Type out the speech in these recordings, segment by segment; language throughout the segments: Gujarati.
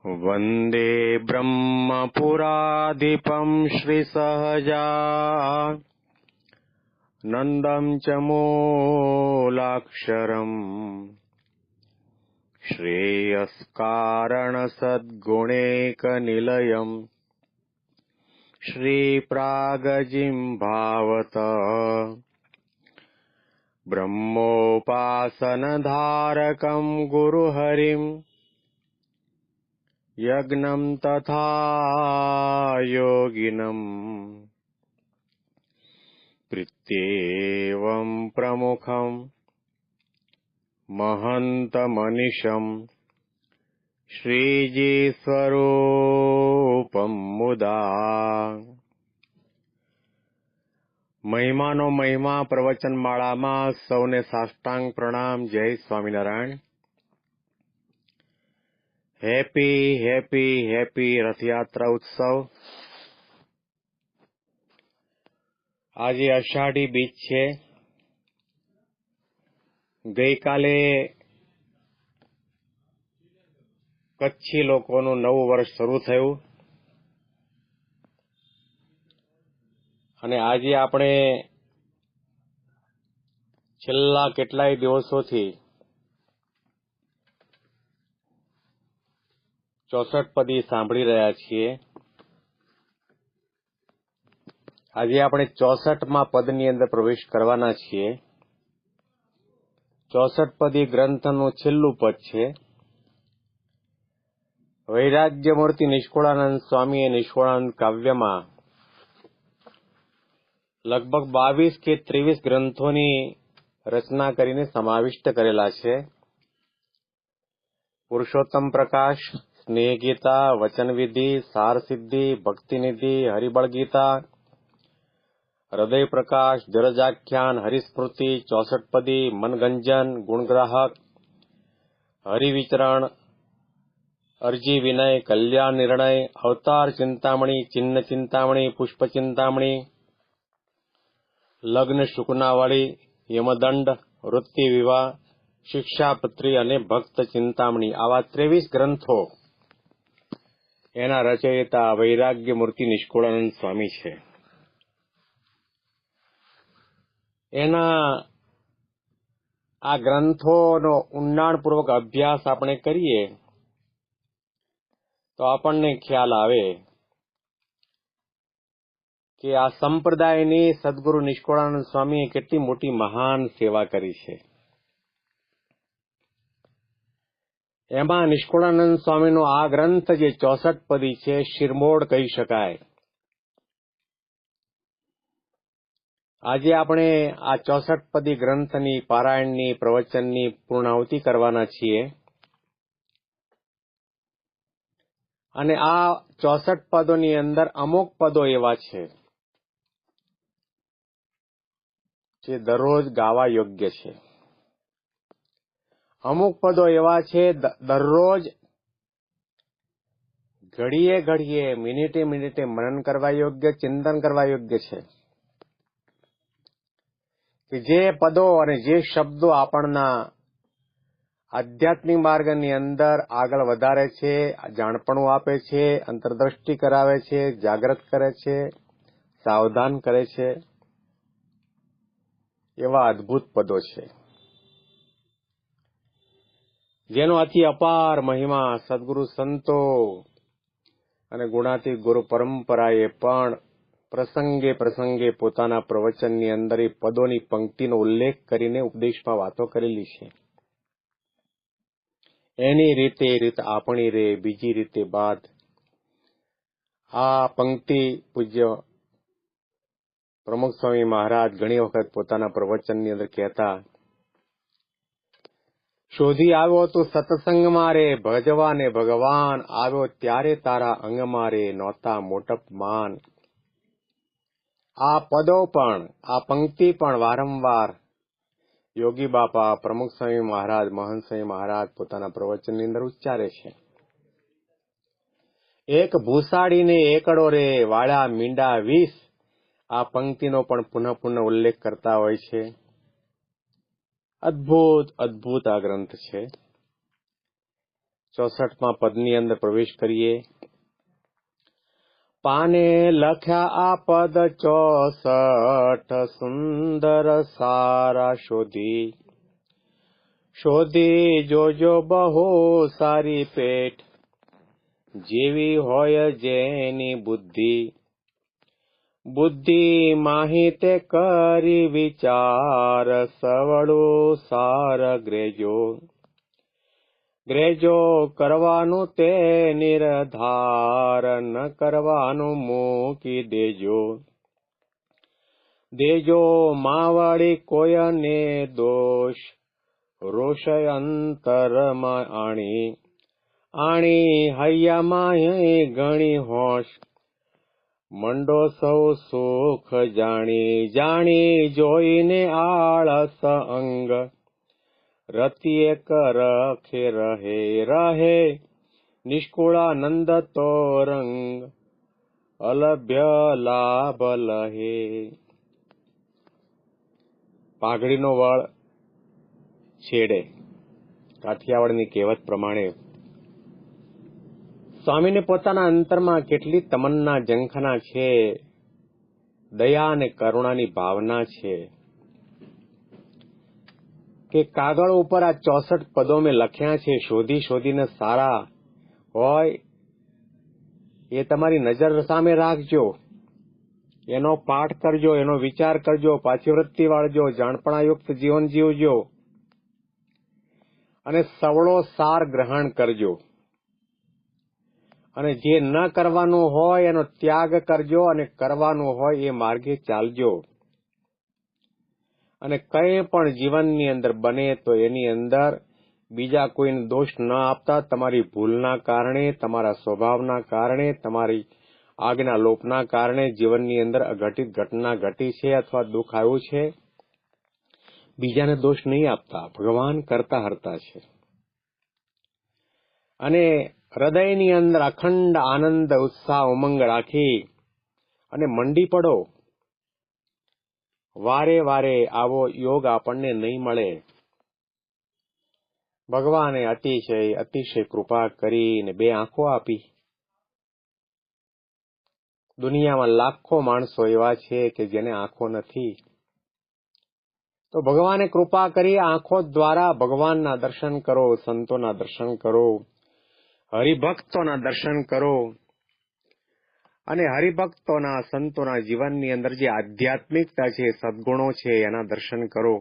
वन्दे ब्रह्मपुराधिपं श्रीसहजानन्दं च मूलाक्षरम् श्रेयस्कारणसद्गुणैकनिलयम् श्रीप्रागजिह्वावत ब्रह्मोपासनधारकं गुरुहरिम् यज्ञं तथा योगिनम् प्रीत्येवं प्रमुखम् महन्तमनिशम् श्रीजीस्वरूपं मुदा। મહિમાનો મહિમા પ્રવચન માળામાં સૌને સાષ્ટાંગ પ્રણામ. જય Swaminarayan. Happy happy happy Rathyatra ઉત્સવ. આજે અષાઢી બીજ છે. ગઈકાલે કચ્છી લોકોનું નવું વર્ષ શરૂ થયું અને આજે આપણે છેલ્લા કેટલાય દિવસોથી 64 પદી સાંભળી રહ્યા છીએ. આજે આપણે 64મા પદની અંદર પ્રવેશ કરવાના છીએ. 64 પદી ગ્રંથનું છેલ્લું પદ છે. વૈરાગ્યમૂર્તિ નિષ્કુળાનંદ સ્વામીએ નિષ્કુળાનંદ કાવ્યમાં લગભગ 22 કે 23 ગ્રંથોની રચના કરીને સમાવિષ્ટ કરેલા છે. પુરુષોત્તમ પ્રકાશ, સ્નેહ ગીતા, વચનવિધિ, સારસિદ્ધિ, ભક્તિનિધિ, હરિબળ ગીતા, હૃદય પ્રકાશ, જરજાખ્યાન, હરિસ્મૃતિ, 64 પદી, મનગંજન, ગુણગ્રાહક, હરિવિચરણ, અરજી વિનય, કલ્યાણ નિર્ણય, અવતાર ચિંતામણી, ચિહ્ન ચિંતામણી, પુષ્પ ચિંતામણી, લગ્ન શુકનાવળી, યમદંડ, વૃત્તિ વિવાહ, શિક્ષાપત્રી અને ભક્ત ચિંતામણી, આવા 23 ગ્રંથો એના રચયિતા વૈરાગ્યમૂર્તિ નિષ્કુળાનંદ સ્વામી છે. એના આ ગ્રંથોનો ઊંડાણપૂર્વક અભ્યાસ આપણે કરીએ તો આપણને ખ્યાલ આવે કે આ સંપ્રદાયની સદગુરુ નિષ્કુળાનંદ સ્વામીએ કેટલી મોટી મહાન સેવા કરી છે. એમાં નિષ્કુળાનંદ સ્વામીનો આ ગ્રંથ જે 64 પદી છે, શિરમોડ કહી શકાય. આજે આપણે આ 64 પદી ગ્રંથની પારાયણની પ્રવચનની પૂર્ણાહુતિ કરવાના છીએ અને આ 64 પદોની અંદર અમુક પદો એવા છે જે દરરોજ ગાવા યોગ્ય છે. અમુક પદો એવા છે દરરોજ ઘડીએ ઘડીએ મિનિટે મિનિટે મનન કરવા યોગ્ય, ચિંતન કરવા યોગ્ય છે. કે જે પદો અને જે શબ્દો આપણના આધ્યાત્મિક માર્ગની અંદર આગળ વધારે છે, જાણપણું આપે છે, અંતરદ્રષ્ટિ કરાવે છે, જાગૃત કરે છે, સાવધાન કરે છે, એવા અદ્ભુત પદો છે જેનો અતિ અપાર મહિમા સદગુરુ સંતો અને ગુણાતીત ગુરુ પરંપરાએ પણ પ્રસંગે પ્રસંગે પોતાના પ્રવચનની અંદર એ પદોની પંક્તિનો ઉલ્લેખ કરીને ઉપદેશમાં વાતો કરેલી છે. એની રીતે રીત આપણી રે, બીજી રીતે બાદ. આ પંક્તિ પૂજ્ય પ્રમુખ સ્વામી મહારાજ ઘણી વખત પોતાના પ્રવચનની અંદર કહેતા, શોધી આવ્યો તું સત્સંગમાં રે, ભજવાને ભગવાન આવ્યો ત્યારે તારા અંગમાં રે, નહોતા મોટપ માન. આ પદો પણ, આ પંક્તિ પણ વારંવાર યોગી બાપા, પ્રમુખ સ્વામી મહારાજ, મહંત સ્વામી મહારાજ પોતાના પ્રવચનની અંદર ઉચ્ચારે છે. એક ભૂસાડીને એકડો રે, વાળા મીંડા 20, આ પંક્તિનો પણ પુનઃ પુનઃ ઉલ્લેખ કરતા હોય છે. અદ્ભુત અદ્ભુત આ ગ્રંથ છે. 64માં પદની અંદર પ્રવેશ કરીએ. પાને લખ્યા આ પદ 64 સુંદર સારા શોધી. શોધી જોજો બહુ સારી પેઠ, જેવી હોય જેની બુદ્ધિ. બુદ્ધિ માહિતે કરી વિચાર, સવળું સાર ગ્રેજો. ગ્રેજો કરવાનું તે નિર્ધાર, ન કરવાનું મૂકી દેજો. દેજો માવડી કોયને દોષ, રોષય અંતરમાં આણી. આણી હૈયામાં ઘણી હોશ, મંડો સૌ સુખ જાણી. જાણી જોઈને આળસ અંગ, રતિએ કરખે રહે. રહે નિષ્કુળાનંદ તો રંગ, અલભ્ય લાભ લહે. પાઘડીનો વળ છેડે. કાઠિયાવાડની કહેવત પ્રમાણે સ્વામીને પોતાના અંતરમાં કેટલી તમન્ના ઝંખના છે, દયા અને કરુણાની ભાવના છે કે કાગળ ઉપર આ 64 પદો મેં લખ્યા છે. શોધી શોધીને સારા હોય એ તમારી નજર સામે રાખજો, એનો પાઠ કરજો, એનો વિચાર કરજો, પાછી વૃત્તિ વાળજો, જાણપણાયુક્ત જીવન જીવજો અને સવળો સાર ગ્રહણ કરજો. અને જે ન કરવાનું હોય એનો ત્યાગ કરજો અને કરવાનું હોય એ માર્ગે ચાલજો. અને કંઈ પણ જીવનની અંદર બને તો એની અંદર બીજા કોઈને દોષ ન આપતા, તમારી ભૂલના કારણે, તમારા સ્વભાવના કારણે, તમારી આજ્ઞા લોપના કારણે જીવનની અંદર અઘટિત ઘટના ઘટી છે અથવા દુઃખ આવ્યું છે, બીજાને દોષ નહીં આપતા. ભગવાન કરતા હરતા છે. અને હૃદયની અંદર અખંડ આનંદ, ઉત્સાહ, ઉમંગ રાખી અને મંડી પડો. વારે વારે આવો યોગ આપણને નહીં મળે. ભગવાને અતિશય અતિશય કૃપા કરીને 2 આંખો આપી. દુનિયામાં લાખો માણસો એવા છે કે જેને આંખો નથી. તો ભગવાને કૃપા કરી આંખો દ્વારા ભગવાનના દર્શન કરો, સંતોના દર્શન કરો, હરિભક્તોના દર્શન કરો. અને હરિભક્તોના સંતોના જીવનની અંદર જે આધ્યાત્મિકતા છે, સદગુણો છે, એના દર્શન કરો.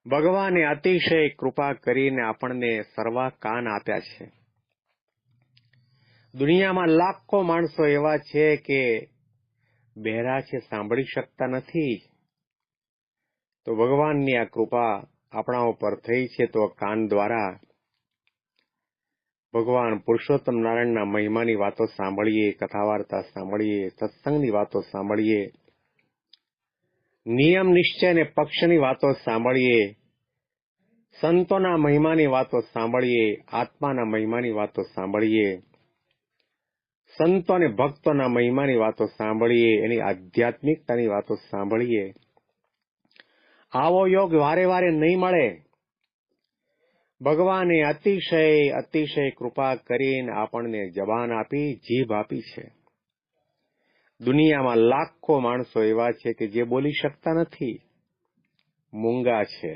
ભગવાને અતિશય કૃપા કરીને આપણને સર્વા કાન આપ્યા છે. દુનિયામાં લાખો માણસો એવા છે કે બહેરા છે, સાંભળી શકતા નથી. તો ભગવાનની આ કૃપા આપણા ઉપર થઈ છે. તો કાન દ્વારા ભગવાન પુરુષોત્તમ નારાયણના મહિમાની વાતો સાંભળીએ, કથા વાર્તા સાંભળીએ, સત્સંગની વાતો સાંભળીએ, નિયમ નિશ્ચય અને પક્ષની વાતો સાંભળીએ, સંતોના મહિમાની વાતો સાંભળીએ, આત્માના મહિમાની વાતો સાંભળીએ, સંતો અને ભક્તોના મહિમાની વાતો સાંભળીએ, એની આધ્યાત્મિકતાની વાતો સાંભળીએ. આવો યોગ વારે વારે નહીં મળે. ભગવાને અતિશય અતિશય કૃપા કરીને આપણને જબાન આપી, જીભ આપી છે. દુનિયામાં લાખો માણસો એવા છે કે જે બોલી શકતા નથી, મૂંગા છે.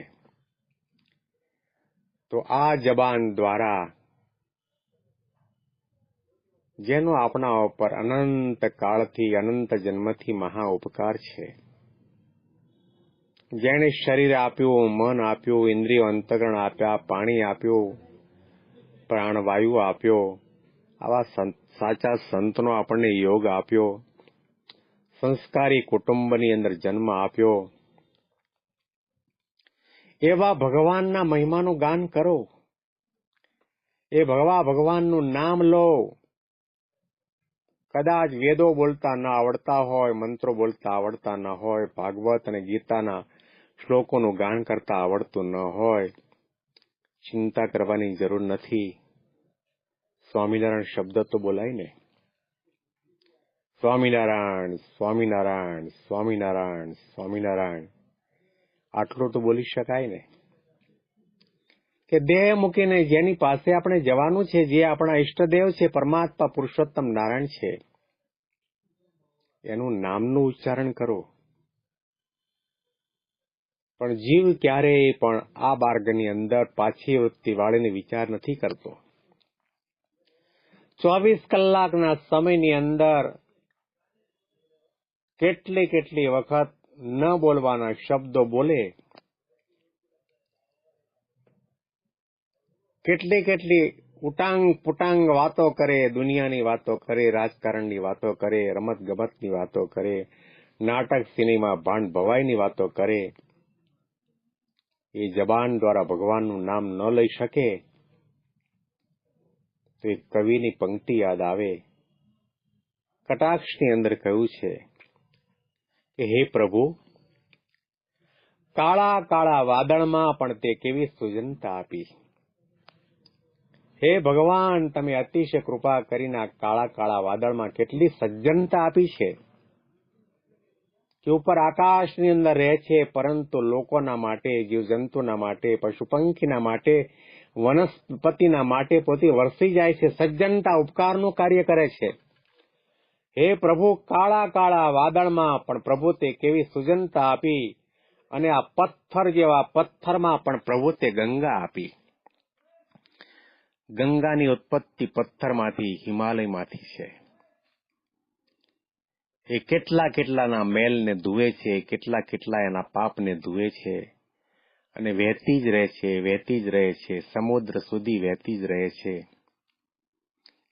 તો આ જબાન દ્વારા જેનો આપણા ઉપર અનંત કાળથી, અનંત જન્મથી મહા ઉપકાર છે, જેણે શરીર આપ્યું, મન આપ્યું, ઇન્દ્રિયો અંતકરણ આપ્યા, પાણી આપ્યું, પ્રાણવાયુ આપ્યો, આવા સાચા સંતનો આપણને યોગ આપ્યો, સંસ્કારી કુટુંબની અંદર જન્મ આપ્યો, એવા ભગવાનના મહિમાનું ગાન કરો. એ ભગવાનનું નામ લો. કદાચ વેદો બોલતા ન આવડતા હોય, મંત્રો બોલતા આવડતા ન હોય, ભાગવત અને ગીતાના શ્લોકોનું ગાન કરતા આવડતું ન હોય, ચિંતા કરવાની જરૂર નથી. સ્વામિનારાયણ શબ્દ તો બોલાય ને. સ્વામિનારાયણ, સ્વામિનારાયણ, સ્વામિનારાયણ, સ્વામિનારાયણ, આટલું તો બોલી શકાય ને. કે દેહ મૂકીને જેની પાસે આપણે જવાનું છે, જે આપણા ઈષ્ટદેવ છે, પરમાત્મા પુરુષોત્તમ નારાયણ છે, એનું નામનું ઉચ્ચારણ કરો. પણ જીવ ક્યારેય પણ આ માર્ગની અંદર પાછી વૃત્તિ વાળીને વિચાર નથી કરતો. 24 કલાકના સમયની અંદર કેટલી વખત ન બોલવાના શબ્દો બોલે, કેટલી ઉટાંગ પુટાંગ વાતો કરે, દુનિયાની વાતો કરે, રાજકારણની વાતો કરે, રમત ગમતની વાતો કરે, નાટક સિનેમા ભાંડ ભવાઈની વાતો કરે. એ જબાન દ્વારા ભગવાનનું નામ ન લઈ શકે તો એક કવિની પંક્તિ યાદ આવે. કટાક્ષની અંદર કહ્યું છે કે હે પ્રભુ, કાળા કાળા વાદળમાં પણ તે કેવી સુજનતા આપી. હે ભગવાન, તમે અતિશય કૃપા કરીને આ કાળા કાળા વાદળમાં કેટલી સજ્જનતા આપી છે કે ઉપર આકાશની અંદર રહે છે, પરંતુ લોકોના માટે, જીવજંતુના માટે, પશુ પંખીના માટે, વનસ્પતિના માટે પોતે વરસી જાય છે. સજ્જનતા ઉપકારનું કાર્ય કરે છે. હે પ્રભુ, કાળા કાળા વાદળમાં પણ પ્રભુ તે કેવી સુજનતા આપી, અને આ પથ્થર જેવા પથ્થરમાં પણ પ્રભુ તે ગંગા આપી. ગંગાની ઉત્પત્તિ પથ્થરમાંથી, હિમાલયમાંથી છે. એ કેટલાના મેલને ધુએ છે, કેટલા એના પાપને ધુએ છે, અને વહેતી જ રહે છે, સમુદ્ર સુધી વહેતી જ રહે છે.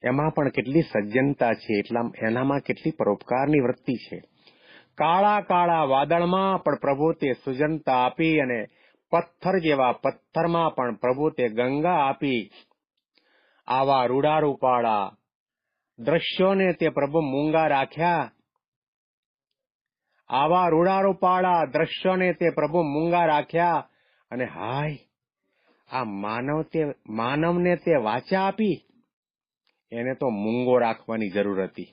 એમાં પણ કેટલી સજ્જનતા છે, એનામાં કેટલી પરોપકારની વૃત્તિ છે. કાળા કાળા વાદળમાં પણ પ્રભુ તે સુજનતા આપી, અને પથ્થર જેવા પથ્થરમાં પણ પ્રભુ તે ગંગા આપી. આવા રૂડા રૂપાળા દ્રશ્યોને તે પ્રભુ મૂંગા રાખ્યા. આવા રૂડા રૂપાળા દ્રશ્યોને તે પ્રભુ મૂંગા રાખ્યા. અને હાય, આ માનવને તે વાચા આપી, એને તો મૂંગો રાખવાની જરૂર હતી.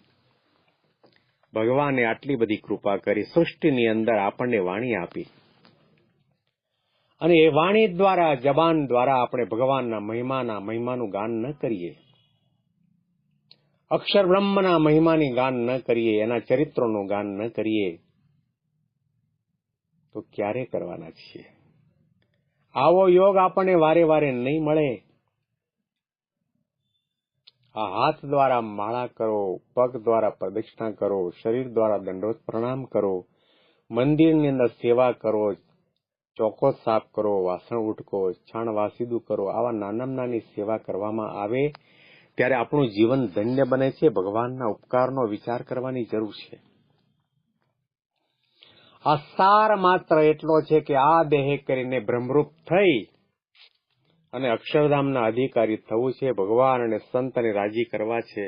ભગવાને આટલી બધી કૃપા કરી, સૃષ્ટિની અંદર આપણને વાણી આપી, અને એ વાણી દ્વારા, જબાન દ્વારા આપણે ભગવાનના મહિમાનું ગાન ન કરીએ, અક્ષર બ્રહ્મના મહિમાની ગાન ન કરીએ, એના ચરિત્રોનું ગાન ન કરીએ, તો ક્યારે કરવાના છીએ? આવો યોગ આપણને વારે વારે નહીં મળે. આ હાથ દ્વારા માળા કરો, પગ દ્વારા પ્રદક્ષિણા કરો, શરીર દ્વારા દંડોત પ્રણામ કરો, મંદિરની અંદર સેવા કરો, ચોકો સાફ કરો, વાસણ ઉટકો, છાણ વાસીદું કરો. આવા નાની સેવા કરવામાં આવે ત્યારે આપણું જીવન ધન્ય બને છે. ભગવાનના ઉપકારનો વિચાર કરવાની જરૂર છે. આ સાર માત્ર એટલો છે કે આ દેહ કરીને બ્રહ્મરૂપ થઈ અને અક્ષરધામના અધિકારી થવું છે. ભગવાન અને સંતને રાજી કરવા છે.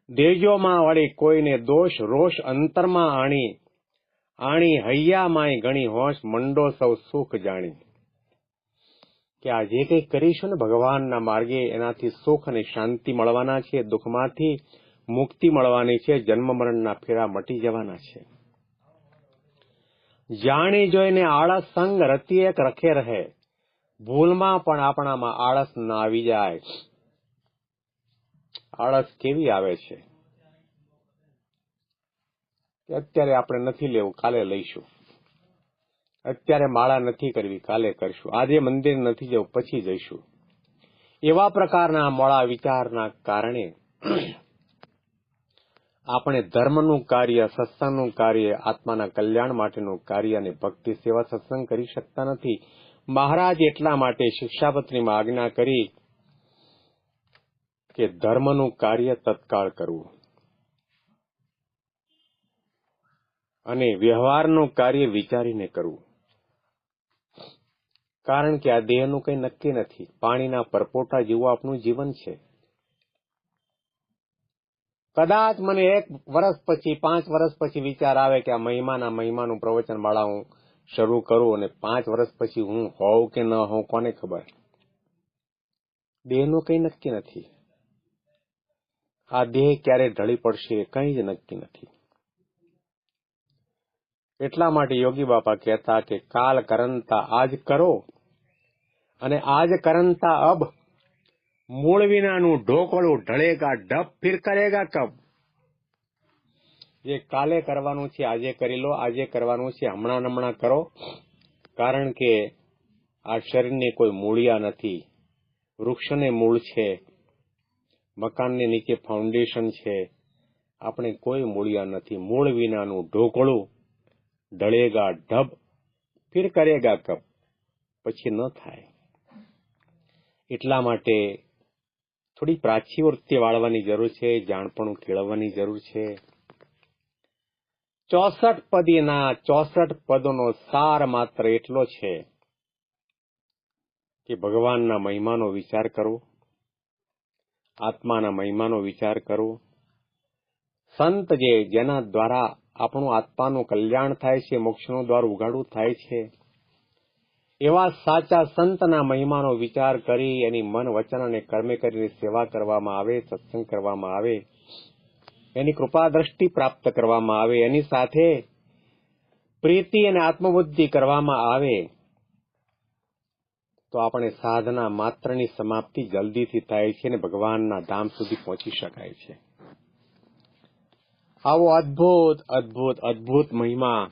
દેજોમાં વળી કોઈને દોષ રોષ અંતરમાં આણી હૈયામાંય ઘણી હોશ, મંડો સૌ સુખ જાણી. કે આ જે કંઈ કરીશું ને ભગવાનના માર્ગે, એનાથી સુખ અને શાંતિ મળવાના છે, દુઃખમાંથી મુક્તિ મળવાની છે, જન્મ મરણના ફેરા મટી જવાના છે. જાણી જોઈને આળસ સંગ રતિ એક રખે રહે. ભૂલમાં પણ આપણામાં આળસ ન આવી જાય. આળસ કેવી આવે છે કે અત્યારે આપણે નથી લેવું, કાલે લઈશું. અત્યારે માળા નથી કરવી, કાલે કરશું. આજે મંદિર નથી જવું, પછી જઈશું. એવા પ્રકારના મોડા વિચારના કારણે આપણે ધર્મનું કાર્ય, સત્સંગનું કાર્ય, આત્માના કલ્યાણ માટેનું કાર્ય અને ભક્તિ સેવા સત્સંગ કરી શકતા નથી. મહારાજ એટલા માટે શિક્ષાપત્રીમાં આજ્ઞા કરી કે ધર્મનું કાર્ય તત્કાળ કરવું અને વ્યવહારનું કાર્ય વિચારીને કરવું. કારણ કે આ દેહનું કંઈ નક્કી નથી. પાણીના પરપોટા જેવું આપણું જીવન છે. કદાચ મને 1 વર્ષ પછી, 5 વર્ષ પછી વિચાર આવે કે આ મહિમાનું પ્રવચન માળા હું શરૂ કરું, અને 5 વર્ષ પછી હું હોઉં કે ન હોઉં, કોને ખબર. દેહનું કંઈ નક્કી નથી. આ દેહ ક્યારે ઢળી પડશે કંઈ જ નક્કી નથી. એટલા માટે યોગી બાપા કહેતા કે કાલ કરંતા આજ કરો, અને આજ કરંતા અબ મૂળ વિનાનું ઢોકળું ઢળેગા ડબ ફિર કરેગા કબ. જે કાલે કરવાનું છે આજે કરી લો, આજે કરવાનું છે હમણાં કરો, કારણ કે આ શરીરને કોઈ મૂળિયા નથી. વૃક્ષને મૂળ છે, મકાનને નીચે ફાઉન્ડેશન છે, આપણે કોઈ મૂળિયા નથી. મૂળ વિનાનું ઢોકળું ઢળેગા ઢબ ફિર કરેગા કબ, પછી ન થાય. એટલા માટે થોડી પ્રાચી વૃત્તિ વાળવાની જરૂર છે, જાણપણું કેળવવાની જરૂર છે. 64 પદીના 64 પદોનો સાર માત્ર એટલો છે કે ભગવાનના મહિમાનો વિચાર કરો, આત્માના મહિમાનો વિચાર કરો. સંત જેના દ્વારા આપણું આત્માનું કલ્યાણ થાય છે, મોક્ષનું દ્વાર ઉઘાડું થાય છે, એવા સાચા સંતના મહિમાનો વિચાર કરી એની મન વચન અને કર્મે કરીને સેવા કરવામાં આવે, સત્સંગ કરવામાં આવે, એની કૃપા દ્રષ્ટિ પ્રાપ્ત કરવામાં આવે, એની સાથે પ્રીતિ અને આત્મબુદ્ધિ કરવામાં આવે, તો આપણે સાધના માત્રની સમાપ્તિ જલ્દીથી થાય છે અને ભગવાનના ધામ સુધી પહોંચી શકાય છે. આવો અદ્ભુત અદ્ભુત અદ્ભુત મહિમા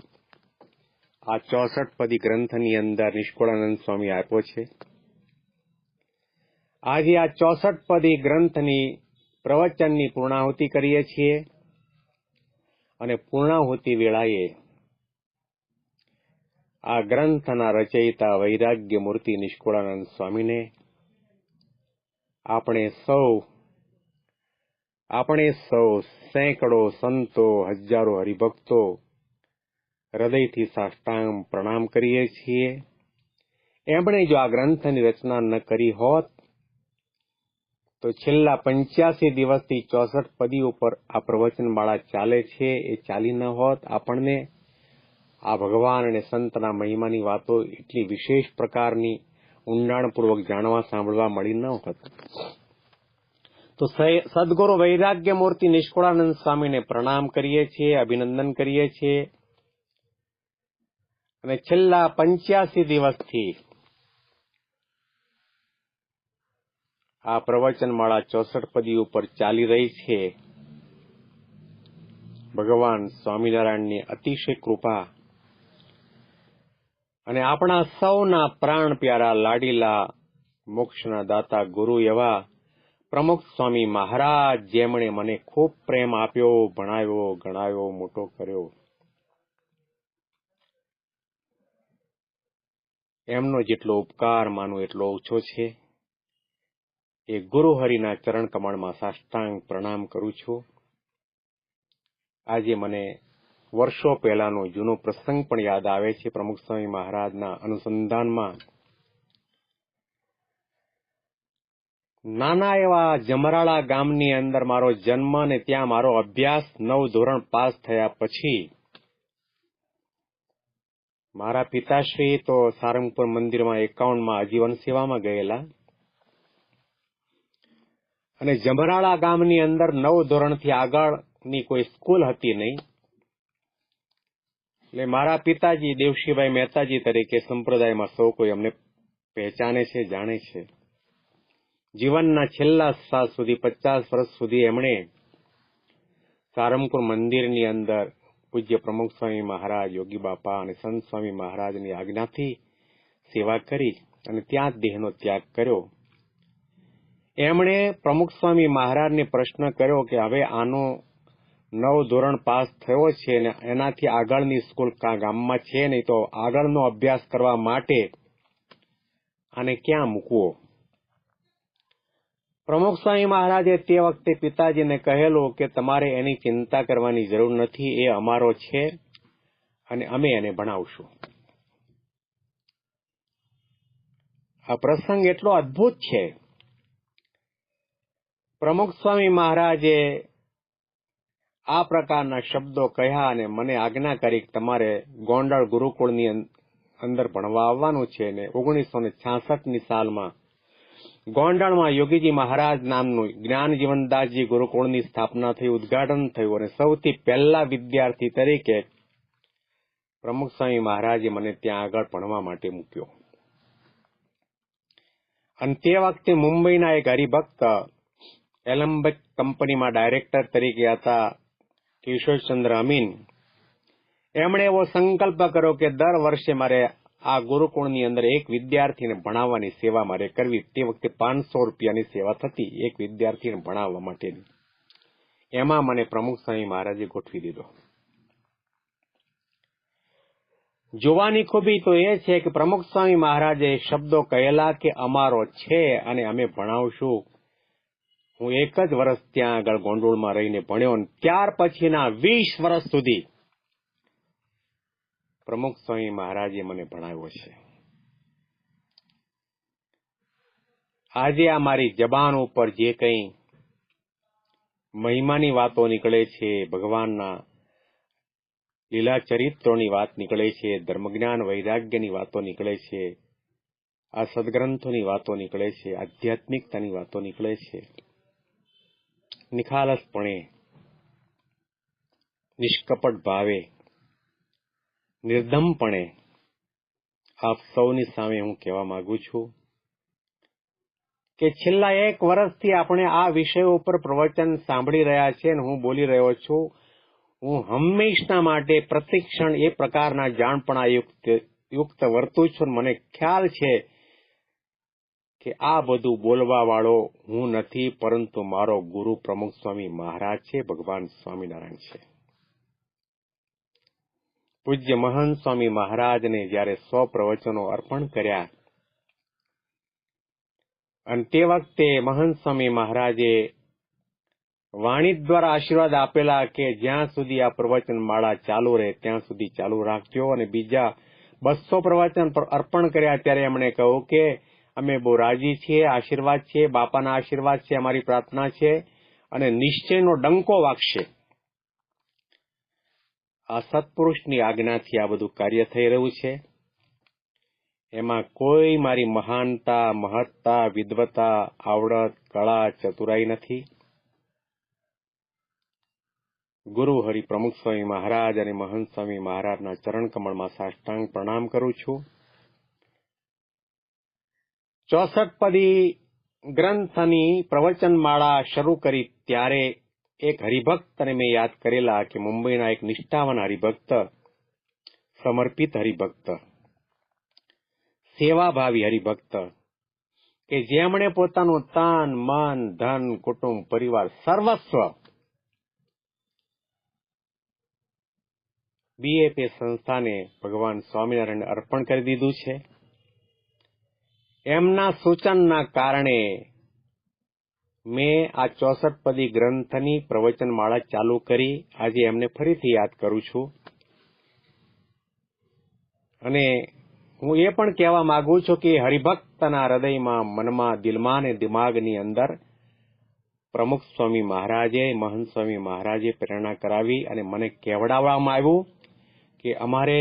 આ 64 પદી ગ્રંથની અંદર નિષ્કુળાનંદ સ્વામી આપ્યો છે. આજે આ 64 પદી ગ્રંથની પ્રવચનની પૂર્ણાહુતિ કરીએ છીએ અને પૂર્ણાહુતિ વેળાએ આ ગ્રંથના રચયિતા વૈરાગ્ય મૂર્તિ નિષ્કુળાનંદ સ્વામીને આપણે સૌ સેંકડો સંતો, હજારો હરિભક્તો હૃદયથી સાષ્ટાંગ પ્રણામ કરીએ છીએ. એમણે જો આ ગ્રંથની રચના ન કરી હોત તો છેલ્લા 85 દિવસથી 64 પદી ઉપર આ પ્રવચનમાળા ચાલે છે, એ ચાલી ન હોત. આપણને આ ભગવાન અને સંતના મહિમાની વાતો એટલી વિશેષ પ્રકારની ઊંડાણપૂર્વક જાણવા સાંભળવા મળી ન હોત. તો સદગુરુ વૈરાગ્ય મૂર્તિ નિષ્કુળાનંદ સ્વામીને પ્રણામ કરીએ છીએ, અભિનંદન કરીએ છીએ. અને છેલ્લા 85 દિવસથી આ પ્રવચનમાળા 64 પદી ઉપર ચાલી રહી છે. ભગવાન સ્વામિનારાયણની અતિશય કૃપા અને આપણા સૌના પ્રાણ પ્યારા લાડીલા મોક્ષના દાતા ગુરુ એવા પ્રમુખ સ્વામી મહારાજ, જેમણે મને ખૂબ પ્રેમ આપ્યો, ભણાવ્યો, ગણાવ્યો, મોટો કર્યો, એમનો જેટલો ઉપકાર માનું એટલો ઓછો છે. એ ગુરુ હરિના ચરણ કમળમાં સાષ્ટાંગ પ્રણામ કરું છું. આજે મને વર્ષો પહેલાનો જૂનો પ્રસંગ પણ યાદ આવે છે. પ્રમુખ સ્વામી મહારાજના અનુસંધાનમાં નાના એવા જમરાળા ગામની અંદર મારો જન્મ અને ત્યાં મારો અભ્યાસ 9 ધોરણ પાસ થયા પછી મારા પિતાશ્રી તો સારંગપુર મંદિરમાં 51માં આજીવન સેવામાં ગયેલા અને જમરાળા ગામની અંદર 9 ધોરણથી આગળની કોઈ સ્કૂલ હતી નહીં. એટલે મારા પિતાજી દેવશીભાઈ મહેતાજી તરીકે સંપ્રદાયમાં સૌ કોઈ અમને પહેચાને છે, જાણે છે. જીવનના છેલ્લા સાલ સુધી 50 વર્ષ સુધી એમણે સારંગપુર મંદિરની અંદર પૂજ્ય પ્રમુખ સ્વામી મહારાજ, યોગી બાપા અને સંત સ્વામી મહારાજની આજ્ઞાથી સેવા કરી અને ત્યાં જ દેહનો ત્યાગ કર્યો. એમણે પ્રમુખ સ્વામી મહારાજને પ્રશ્ન કર્યો કે હવે આનો 9 ધોરણ પાસ થયો છે અને એનાથી આગળની સ્કૂલ ગામમાં છે નહીં, તો આગળનો અભ્યાસ કરવા માટે આને ક્યાં મૂકવો? પ્રમુખ સ્વામી મહારાજે તે વખતે પિતાજીને કહેલું કે તમારે એની ચિંતા કરવાની જરૂર નથી, એ અમારો છે અને અમે એને ભણાવશું. આ પ્રસંગ એટલો અદ્ભુત છે. પ્રમુખ સ્વામી મહારાજે આ પ્રકારના શબ્દો કહ્યા અને મને આજ્ઞા કરી કે તમારે ગોંડલ ગુરુકુળની અંદર ભણવા આવવાનું છે. ને 1966ની સાલમાં ગોંડલમાં યોગીજી મહારાજ નામનું જ્ઞાન જીવનદાસજી ગુરુકુળની સ્થાપના થઈ, ઉદ્ઘાટન થયું અને સૌથી પહેલા વિદ્યાર્થી તરીકે પ્રમુખ સ્વામી મહારાજે મને ત્યાં આગળ ભણવા માટે મૂક્યો. અને તે વખતે મુંબઈના એક હરિભક્ત એલમ્બિક કંપનીમાં ડાયરેક્ટર તરીકે હતા કિશોરચંદ્ર અમીન. એમણે એવો સંકલ્પ કર્યો કે દર વર્ષે મારે આ ગુરુકુળની અંદર એક વિદ્યાર્થીને ભણાવવાની સેવા મારે કરવી. તે વખતે 500 રૂપિયાની સેવા થતી એક વિદ્યાર્થીને ભણાવવા માટેની. એમાં મને પ્રમુખ સ્વામી મહારાજે ગોઠવી દીધો. જોવાની ખૂબી તો એ છે કે પ્રમુખ સ્વામી મહારાજે શબ્દો કહેલા કે અમારો છે અને અમે ભણાવશું. હું એક જ વર્ષ ત્યાં આગળ ગોંડલમાં રહીને ભણ્યો. ત્યાર પછીના 20 વર્ષ સુધી પ્રમુખ સ્વામી મહારાજે મને ભણાવ્યો છે. આજે આ મારી જબાન ઉપર જે કંઈ મહિમાની વાતો નીકળે છે, ભગવાનના લીલા ચરિત્રોની વાત નીકળે છે, ધર્મજ્ઞાન વૈરાગ્યની વાતો નીકળે છે, આ સદગ્રંથોની વાતો નીકળે છે, આધ્યાત્મિકતાની વાતો નીકળે છે, નિખાલસપણે, નિષ્કપટ ભાવે, નિર્ધમપણે આપ સૌની સામે હું કહેવા માંગુ છું કે છેલ્લા 1 વર્ષથી આપણે આ વિષયો ઉપર પ્રવચન સાંભળી રહ્યા છીએ અને હું બોલી રહ્યો છું. હું હંમેશના માટે પ્રતિક્ષણ એ પ્રકારના જાણપણા યુક્ત વર્તું છું. મને ખ્યાલ છે કે આ બધું બોલવા વાળો હું નથી, પરંતુ મારો ગુરુ પ્રમુખ સ્વામી મહારાજ છે, ભગવાન સ્વામિનારાયણ છે. પૂજ્ય મહંત સ્વામી મહારાજને જયારે 100 પ્રવચનો અર્પણ કર્યા અને તે વખતે મહંત સ્વામી મહારાજે વાણી દ્વારા આશીર્વાદ આપેલા કે જ્યાં સુધી આ પ્રવચન માળા ચાલુ રહે ત્યાં સુધી ચાલુ રાખજો. અને બીજા 200 પ્રવચન અર્પણ કર્યા ત્યારે એમણે કહ્યું કે અમે બહુ રાજી છીએ, આશીર્વાદ છે, બાપાના આશીર્વાદ છે, અમારી પ્રાર્થના છે અને નિશ્ચયનો ડંકો વાગશે. આ સત્પુરુષની આજ્ઞાથી આ બધું કાર્ય થઈ રહ્યું છે. એમાં કોઈ મારી મહાનતા, મહત્તા, વિદ્વતા, આવડત, કળા, ચતુરાઈ નથી. ગુરુ હરિ પ્રમુખ સ્વામી મહારાજ અને મહંત સ્વામી મહારાજના ચરણ કમળમાં સાષ્ટાંગ પ્રણામ કરું છું. 64 પદી ગ્રંથની પ્રવચનમાળા શરૂ કરી ત્યારે એક હરિભક્તને મેં યાદ કરેલા કે મુંબઈના એક નિષ્ઠાવાન હરિભક્ત, સમર્પિત હરિભક્ત, સેવાભાવી હરિભક્ત કે જેમણે પોતાનું તન, મન, ધન, કુટુંબ, પરિવાર, સર્વસ્વ બીએપી સંસ્થાને ભગવાન સ્વામિનારાયણને અર્પણ કરી દીધું છે. એમના સૂચનના કારણે મેં આ 64 પદી ગ્રંથની પ્રવચનમાળા ચાલુ કરી. આજે એમને ફરીથી યાદ કરું છું અને હું એ પણ કહેવા માંગુ છું કે હરિભક્તના હૃદયમાં, મનમાં, દિલમાં અને દિમાગની અંદર પ્રમુખ સ્વામી મહારાજે, મહંત સ્વામી મહારાજે પ્રેરણા કરાવી અને મને કહેવડાવવામાં આવ્યું કે અમારે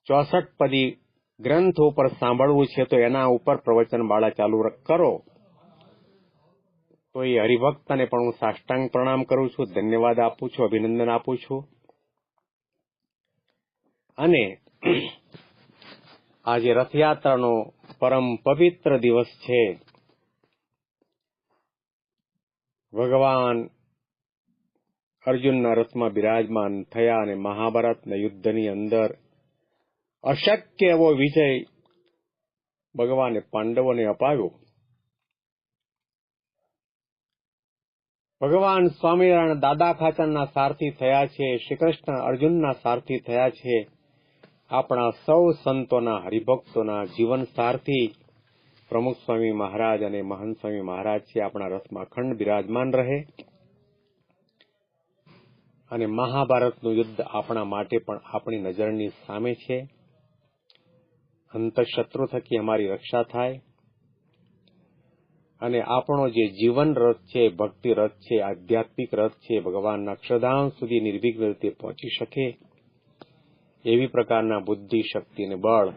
64 પદી ગ્રંથ ઉપર સાંભળવું છે તો એના ઉપર પ્રવચનમાળા ચાલુ કરો. તો એ હરિભક્તને પણ હું સાષ્ટાંગ પ્રણામ કરું છું, ધન્યવાદ આપું છું, અભિનંદન આપું છું. અને આજે રથયાત્રાનો પરમ પવિત્ર દિવસ છે. ભગવાન અર્જુનના રથમાં બિરાજમાન થયા અને મહાભારતના યુદ્ધની અંદર અશક્ય એવો વિજય ભગવાને પાંડવોને અપાવ્યો. ભગવાન સ્વામિનારાયણ દાદા ખાચરના સારથી થયા છે, શ્રી કૃષ્ણ અર્જુનના સારથી થયા છે. આપણા સૌ સંતોના, હરિભક્તોના જીવન સારથી પ્રમુખ સ્વામી મહારાજ અને મહંત સ્વામી મહારાજ છે. આપણા રથમાં અખંડ બિરાજમાન રહે અને મહાભારતનું યુદ્ધ આપણા માટે પણ આપણી નજરની સામે છે. અંતઃશત્રુ થકી અમારી રક્ષા થાય અને આપણો જે જીવન રથ છે, ભક્તિ રથ છે, આધ્યાત્મિક રથ છે, ભગવાનના અક્ષરધામ સુધી નિર્વિઘ્ન રીતે પહોંચી શકે એવી પ્રકારના બુદ્ધિ, શક્તિ અને બળ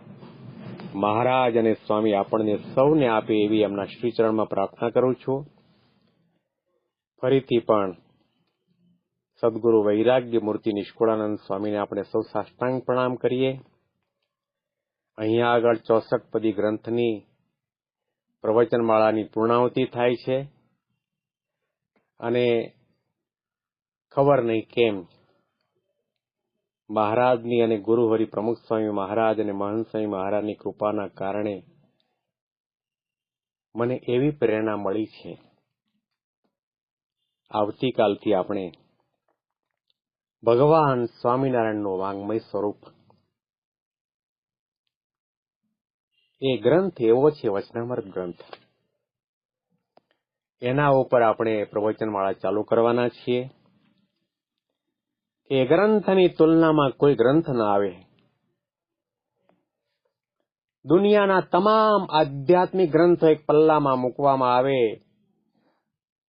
મહારાજ અને સ્વામી આપણને સૌને આપે એવી એમના શ્રીચરણમાં પ્રાર્થના કરું છું. ફરીથી પણ સદગુરુ વૈરાગ્ય મૂર્તિ નિષ્કુળાનંદ સ્વામીને આપણે સૌ સાષ્ટાંગ પ્રણામ કરીએ. અહીંયા આગળ 64 પદી ગ્રંથની પ્રવચનમાળાની પૂર્ણાહુતિ થાય છે અને ખબર નહીં કેમ મહારાજની અને ગુરુહરિ પ્રમુખ સ્વામી મહારાજ અને મહંત સ્વામી મહારાજની કૃપાના કારણે મને એવી પ્રેરણા મળી છે. આવતીકાલથી આપણે ભગવાન સ્વામિનારાયણનું વાંગ્મય સ્વરૂપ એ ગ્રંથ એવો છે, વચનામૃત ગ્રંથ, એના ઉપર આપણે પ્રવચનમાળા ચાલુ કરવાના છીએ કે ગ્રંથની તુલનામાં કોઈ ગ્રંથ ન આવે. દુનિયાના તમામ આધ્યાત્મિક ગ્રંથો એક પલ્લામાં મૂકવામાં આવે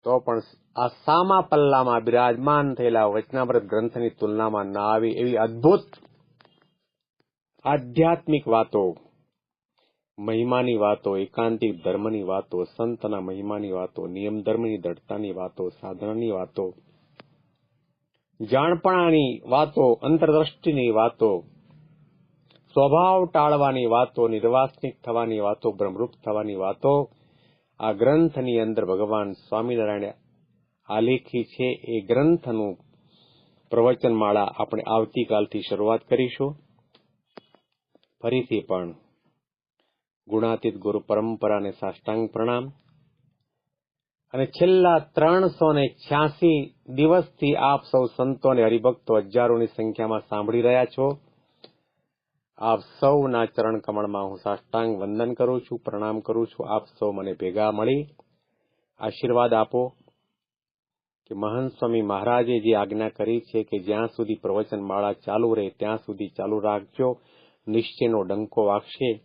તો પણ આ સામા પલ્લામાં બિરાજમાન થયેલા વચનામૃત ગ્રંથની તુલનામાં ના આવે એવી અદ્ભુત આધ્યાત્મિક વાતો, મહિમાની વાતો, એકાંતિક ધર્મની વાતો, સંતના મહિમાની વાતો, નિયમ ધર્મની દ્રઢતાની વાતો, સાધનાની વાતો, જાણપણાની વાતો, અંતરદ્રષ્ટિની વાતો, સ્વભાવ ટાળવાની વાતો, નિર્વાસનિક થવાની વાતો, બ્રહ્મરૂપ થવાની વાતો આ ગ્રંથની અંદર ભગવાન સ્વામિનારાયણે આલેખી છે. એ ગ્રંથનું પ્રવચનમાળા આપણે આવતીકાલથી શરૂઆત કરીશું. ફરીથી પણ ગુણાતીત ગુરુ પરંપરાને સાષ્ટાંગ પ્રણામ. અને છેલ્લા 386 દિવસથી આપ સૌ સંતો અને હરિભક્તો હજારોની સંખ્યામાં સાંભળી રહ્યા છો. આપ સૌના ચરણ કમળમાં હું સાષ્ટાંગ વંદન કરું છું, પ્રણામ કરું છું. આપ સૌ મને ભેગા મળી આશીર્વાદ આપો કે મહંત સ્વામી મહારાજે જે આજ્ઞા કરી છે કે જ્યાં સુધી પ્રવચનમાળા ચાલુ રહે ત્યાં સુધી ચાલુ રાખજો, નિશ્ચયનો ડંકો વાગશે.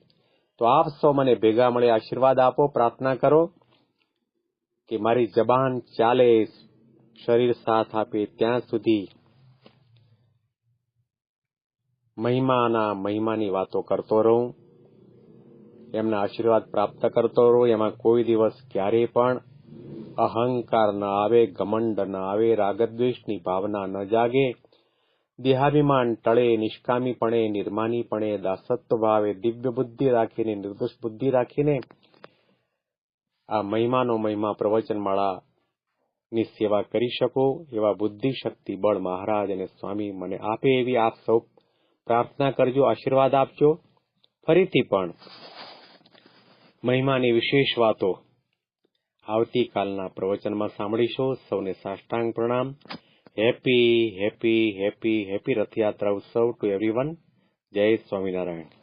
તો આપ સૌ મને ભેગા મળી આશીર્વાદ આપો, પ્રાર્થના કરો કે મારી જબાન ચાલે, શરીર સાથ આપે ત્યાં સુધી મહિમાની વાતો કરતો રહું, એમના આશીર્વાદ પ્રાપ્ત કરતો રહું. એમાં કોઈ દિવસ ક્યારેય પણ અહંકાર ન આવે, ઘમંડ ન આવે, રાગદ્વેષની ભાવના ન જાગે, દેહાભિમાન ટળે, નિષ્કામીપણે, નિર્માનીપણે, દાસત્વ ભાવે, દિવ્ય બુદ્ધિ રાખીને, નિર્દોષ બુદ્ધિ રાખીને આ મહિમા પ્રવચનમાળાની સેવા કરી શકો એવા બુદ્ધિ શક્તિ બળ મહારાજ અને સ્વામી મને આપે એવી આપ સૌ પ્રાર્થના કરજો, આશીર્વાદ આપજો. ફરીથી પણ મહિમાની વિશેષ વાતો આવતીકાલના પ્રવચનમાં સાંભળીશો. સૌને સાષ્ટાંગ પ્રણામ. હેપી રથયાત્રા ઉત્સવ ટુ એવરીવન. જય સ્વામિનારાયણ.